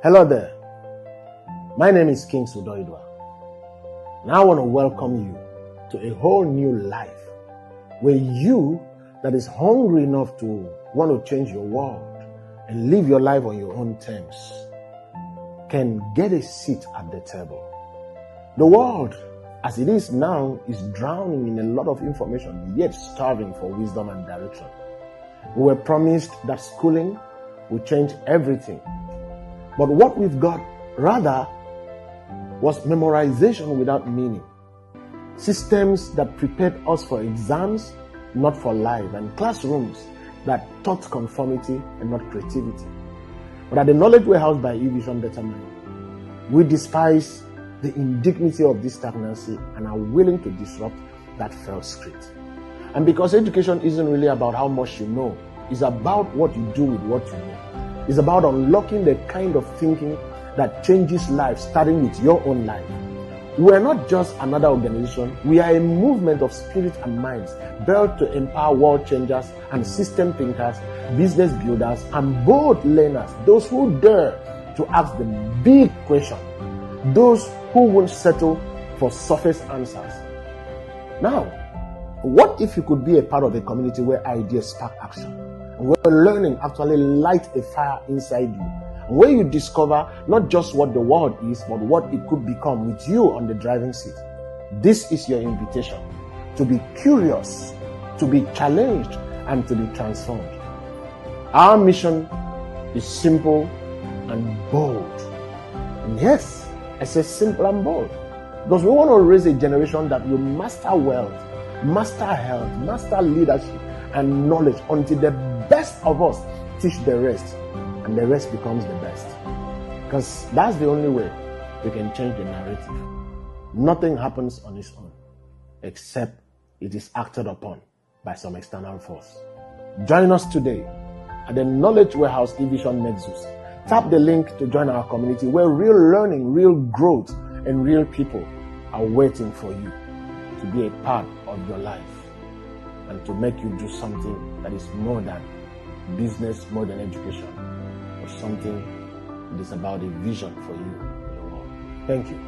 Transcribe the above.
Hello there. My name is King Sudoidwa, and I want to welcome you to a whole new life where you that is hungry enough to want to change your world and live your life on your own terms can get a seat at the table. The world, as it is now, is drowning in a lot of information, yet starving for wisdom and direction. We were promised that schooling would change everything. But what we've got, rather, was memorization without meaning. Systems that prepared us for exams, not for life, and classrooms that taught conformity and not creativity. But at the Knowledge Warehouse by Evisiondatamind, we despise the indignity of this stagnancy and are willing to disrupt that fell script. And because education isn't really about how much you know, it's about what you do with what you know. It's about unlocking the kind of thinking that changes life, starting with your own life. We are not just another organization. We are a movement of spirit and minds built to empower world changers and system thinkers, business builders, and bold learners, those who dare to ask the big question, those who won't settle for surface answers. Now, what if you could be a part of a community where ideas spark action? Where learning actually lights a fire inside you, and where you discover not just what the world is, but what it could become with you on the driving seat. This is your invitation to be curious, to be challenged, and to be transformed. Our mission is simple and bold. And yes, I say simple and bold, because we want to raise a generation that will master wealth, master health, master leadership, and knowledge until the best of us teach the rest, and the rest becomes the best. Because that's the only way we can change the narrative. Nothing happens on its own, except it is acted upon by some external force. Join us today at the Knowledge Warehouse Evision Nexus. Tap the link to join our community where real learning, real growth, and real people are waiting for you to be a part of your life, and to make you do something that is more than business, more than education, or something that is about a vision for you in the world. Thank you.